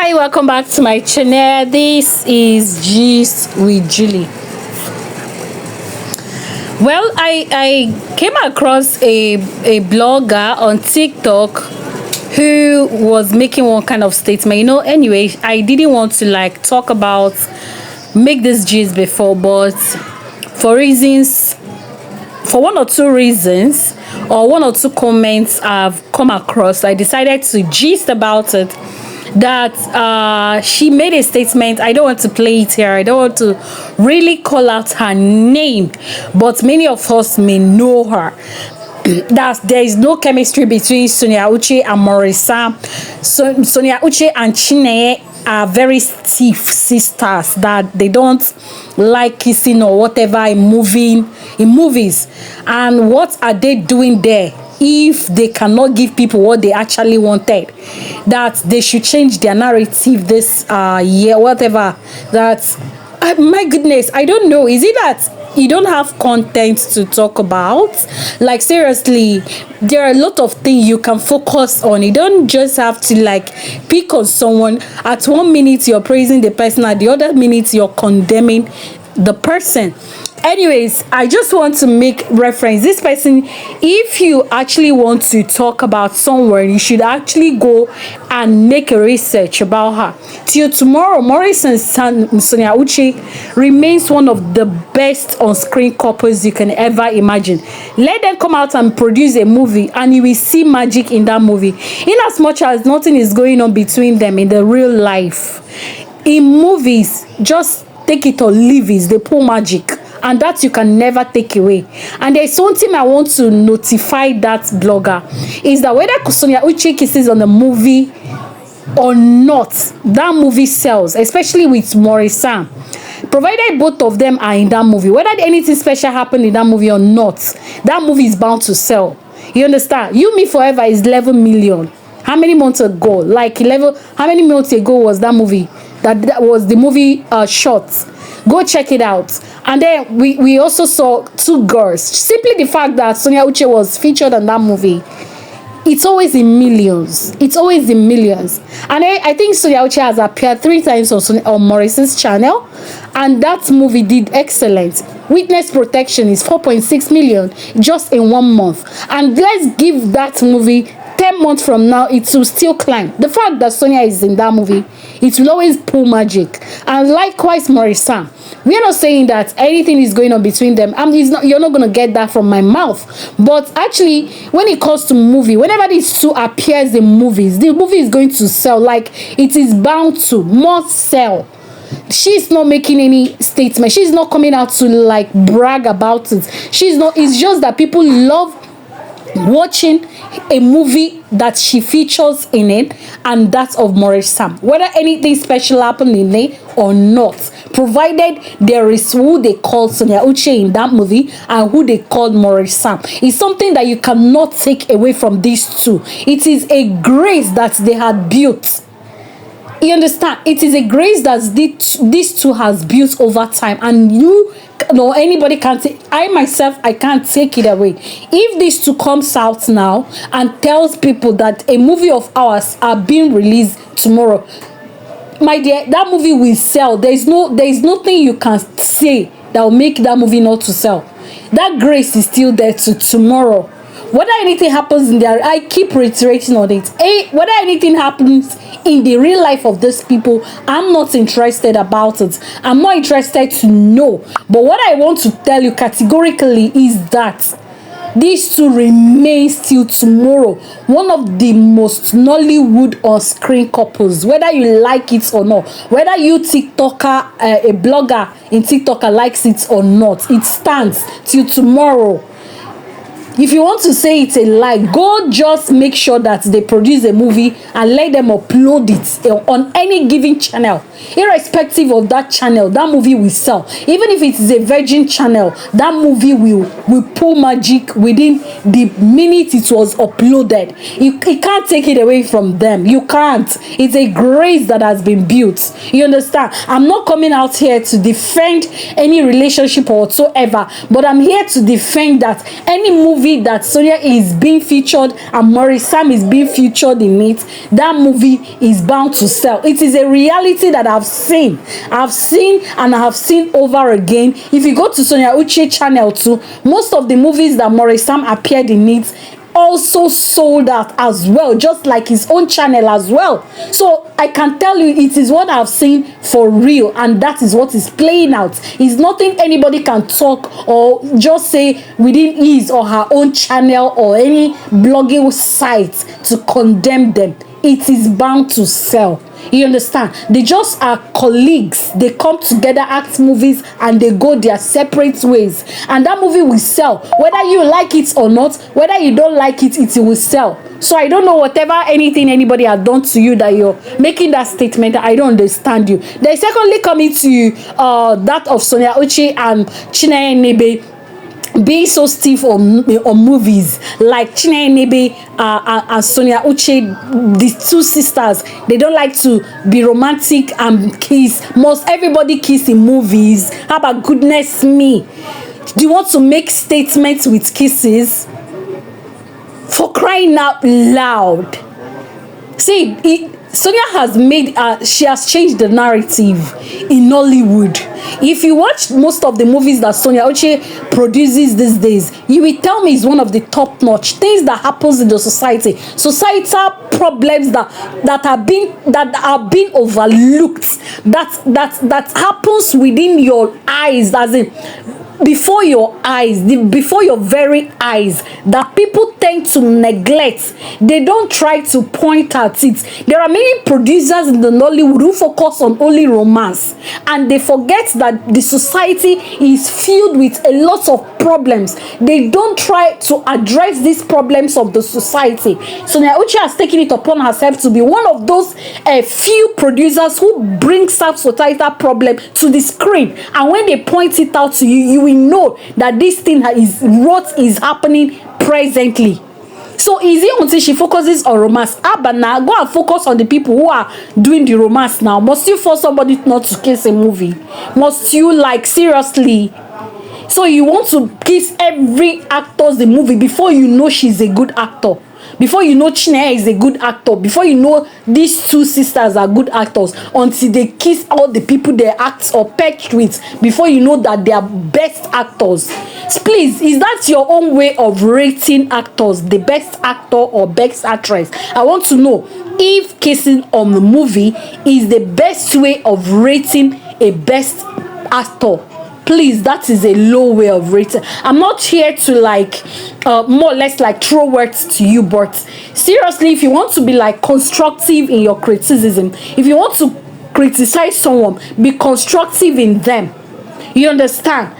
Hi, welcome back to my channel. This is Gist with Julie. Well, I came across a blogger on TikTok who was making one kind of statement. Anyway, I didn't want to talk about make this gist before, but for one or two reasons or one or two comments I've come across, I decided to gist about it. That she made a statement. I don't want to play it here. I don't want to really call out her name, but many of us may know her. That there is no chemistry between Sonia UCHE and Morissa. So Sonia UCHE and CHINENYE are very stiff sisters, that they don't like kissing or whatever in movies. And what are they doing there if they cannot give people what they actually wanted? That they should change their narrative this year, whatever. That my goodness, I don't know. Is it that you don't have content to talk about? Like, seriously, there are a lot of things you can focus on. You don't just have to pick on someone. At 1 minute you're praising the person, at the other minute you're condemning the person. Anyways, I just want to make reference. This person, if you actually want to talk about someone, you should actually go and make a research about her. Till tomorrow, Morris and Sonia UCHE remains one of the best on-screen couples you can ever imagine. Let them come out and produce a movie, and you will see magic in that movie. In as much as nothing is going on between them in the real life, in movies, just take it or leave it, they pull magic. And that you can never take away. And there's something I want to notify that blogger, is that whether Sonia UCHE kisses on the movie or not, that movie sells, especially with Morissa. Provided both of them are in that movie, whether anything special happened in that movie or not, that movie is bound to sell. You understand? You Me Forever is 11 million. How many months ago? How many months ago was that movie? That was the movie short. Go check it out. And then we also saw two girls. Simply the fact that Sonia UCHE was featured in that movie, it's always in millions. It's always in millions. And I think Sonia UCHE has appeared 3 times on Morissa's channel, and that movie did excellent. Witness Protection is 4.6 million just in 1 month. And let's give that movie 10 months from now, it will still climb. The fact that Sonia is in that movie, it will always pull magic. And likewise, Morissa. We are not saying that anything is going on between them. You're not going to get that from my mouth. But actually, when it comes to movie, whenever these two appears in movies, the movie is going to sell. It is bound to, must sell. She's not making any statement. She's not coming out to brag about it. It's just that people love watching a movie that she features in it, and that's of Morissa. Whether anything special happened in it or not, provided there is who they call Sonia UCHE in that movie and who they called Morissa, it's something that you cannot take away from these two. It is a grace that they had built. You understand? It is a grace that these two has built over time, and anybody can't take. I myself, I can't take it away. If this two comes out now and tells people that a movie of ours are being released tomorrow, my dear, that movie will sell. There is nothing you can say that will make that movie not to sell. That grace is still there to tomorrow. Whether anything happens in there, I keep reiterating on it. Whether anything happens in the real life of these people, I'm not interested about it. I'm not interested to know. But what I want to tell you categorically is that these two remain still tomorrow one of the most Nollywood on-screen couples, whether you like it or not, whether you TikToker, a blogger in TikToker likes it or not, it stands till tomorrow. If you want to say it's a lie, go just make sure that they produce a movie and let them upload it on any given channel. Irrespective of that channel, that movie will sell. Even if it is a virgin channel, that movie will pull magic within the minute it was uploaded. You can't take it away from them. You can't. It's a grace that has been built. You understand? I'm not coming out here to defend any relationship or whatsoever, but I'm here to defend that any movie movie that Sonia is being featured and Maurice Sam is being featured in it, that movie is bound to sell. It is a reality that I've seen and I have seen over again. If you go to Sonia UCHE channel too, most of the movies that Maurice Sam appeared in it also sold out as well, just like his own channel as well. So I can tell you, it is what I've seen for real, and that is what is playing out. It's nothing anybody can talk or just say within his or her own channel or any blogging site to condemn them. It is bound to sell. You understand? They just are colleagues. They come together, act movies, and they go their separate ways. And that movie will sell. Whether you like it or not, whether you don't like it, it will sell. So I don't know whatever anything anybody has done to you that you're making that statement. I don't understand you. Then secondly, coming to that of Sonia UCHE and CHINENYE being so stiff on movies, like CHINENYE and Sonia UCHE, these two sisters, they don't like to be romantic and kiss. Must everybody kiss in movies? How about goodness me? Do you want to make statements with kisses? For crying out loud. See, Sonia has made, she has changed the narrative in Nollywood. If you watch most of the movies that Sonia UCHE produces these days, you will tell me it's one of the top-notch things that happens in the society. Societal problems that are being overlooked, that happens within your eyes, as in before your eyes, before your very eyes, that people tend to neglect. They don't try to point at it. There are many producers in the Nollywood who focus on only romance, and they forget that the society is filled with a lot of problems. They don't try to address these problems of the society. Sonia UCHE has taken it upon herself to be one of those few producers who brings up societal problem to the screen, and when they point it out to you, you will know that this thing is what is happening presently. So easy until she focuses on romance. Abana, go and focus on the people who are doing the romance now. Must you force somebody not to kiss a movie? Must you, like, seriously? So you want to kiss every actor in the movie before you know she's a good actor? Before you know CHINENYE is a good actor, before you know these two sisters are good actors, until they kiss all the people they act or pecked with, before you know that they are best actors. Please, is that your own way of rating actors, the best actor or best actress? I want to know if kissing on the movie is the best way of rating a best actor. Please, that is a low way of rating. I'm not here to more or less like throw words to you, but seriously, if you want to be like constructive in your criticism, if you want to criticize someone, be constructive in them. You understand?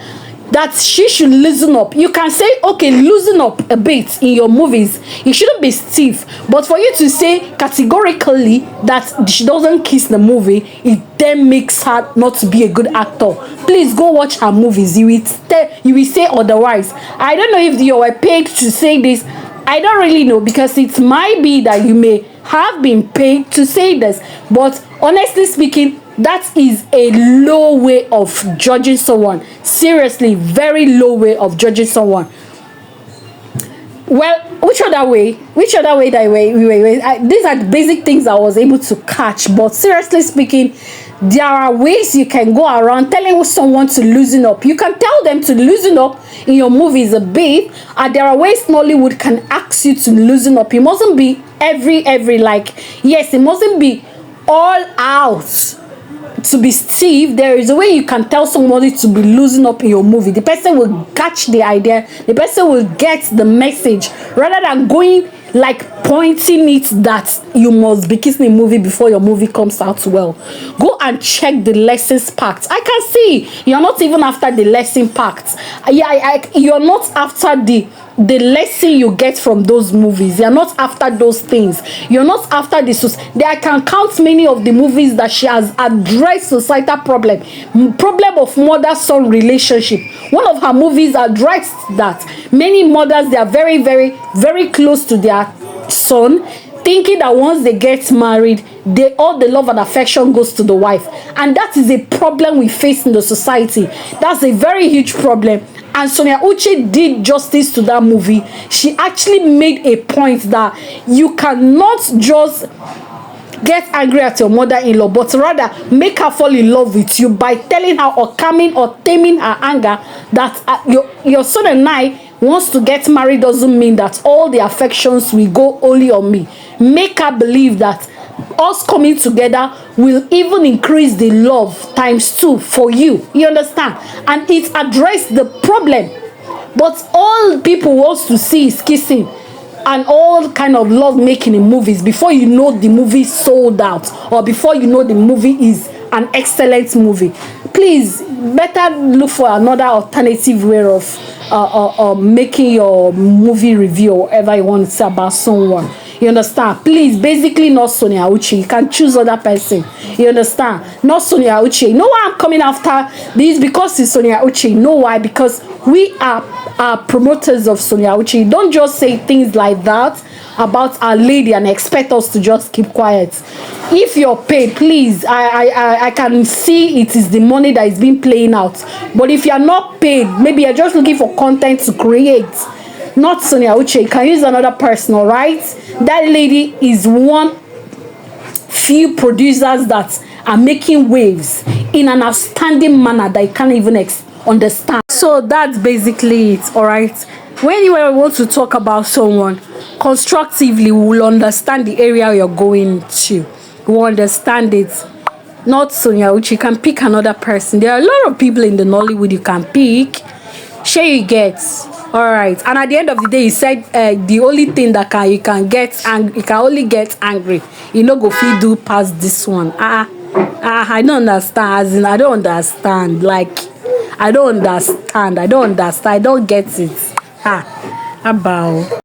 That she should loosen up. You can say, okay, loosen up a bit in your movies. You shouldn't be stiff. But for you to say categorically that she doesn't kiss the movie, it then makes her not to be a good actor. Please go watch her movies. You will say otherwise. I don't know if you were paid to say this. I don't really know, because it might be that you may have been paid to say this. But honestly speaking, that is a low way of judging someone. Seriously, very low way of judging someone. Well, which other way these are the basic things I was able to catch. But seriously speaking, there are ways you can go around telling someone to loosen up. You can tell them to loosen up in your movies a bit, and there are ways Nollywood can ask you to loosen up. It mustn't be every yes, it mustn't be all out to be stiff. There is a way you can tell somebody to be loosen up in your movie. The person will catch the idea, the person will get the message, rather than going like pointing it that you must be kissing a movie before your movie comes out well. Go and check the lessons packed. I can see you're not even after the lesson packed. You're not after the lesson you get from those movies. You're not after those things. You're not after this. I can count many of the movies that she has addressed societal problem of mother-son relationship. One of her movies addressed that. Many mothers, they are very, very, very close to their son, thinking that once they get married, all the love and affection goes to the wife, and that is a problem we face in the society. That's a very huge problem. And Sonia UCHE did justice to that movie. She actually made a point that you cannot just get angry at your mother-in-law, but rather make her fall in love with you by telling her or calming or taming her anger that your son and I wants to get married doesn't mean that all the affections will go only on me. Make her believe that us coming together will even increase the love ×2 for you. You understand? And it addressed the problem. But all people wants to see is kissing and all kind of love making in movies before you know the movie sold out, or before you know the movie is an excellent movie. Please, better look for another alternative way of making your movie review or whatever you want to say about someone. You understand? Please, basically not Sonia UCHE. You can choose other person. You understand? Not Sonia UCHE. You know why I'm coming after this? Because it's Sonia UCHE. You know why? Because we are promoters of Sonia UCHE. Don't just say things like that about our lady and expect us to just keep quiet. If you're paid, please, I can see it is the money that is being playing out. But if you're not paid, maybe you're just looking for content to create, not Sonia UCHE. You can use another person, all right? That lady is one few producers that are making waves in an outstanding manner that you can't even understand. So that's basically it, all right? When you want to talk about someone constructively, we will understand the area you're going to. We will understand it. Not Sonia UCHE. You can pick another person. There are a lot of people in the Nollywood you can pick. Share you get. All right. And at the end of the day, he said the only thing that you can only get angry. You know, go feed do past this one. I don't understand. As in, I don't understand. Like, I don't understand. I don't get it. About.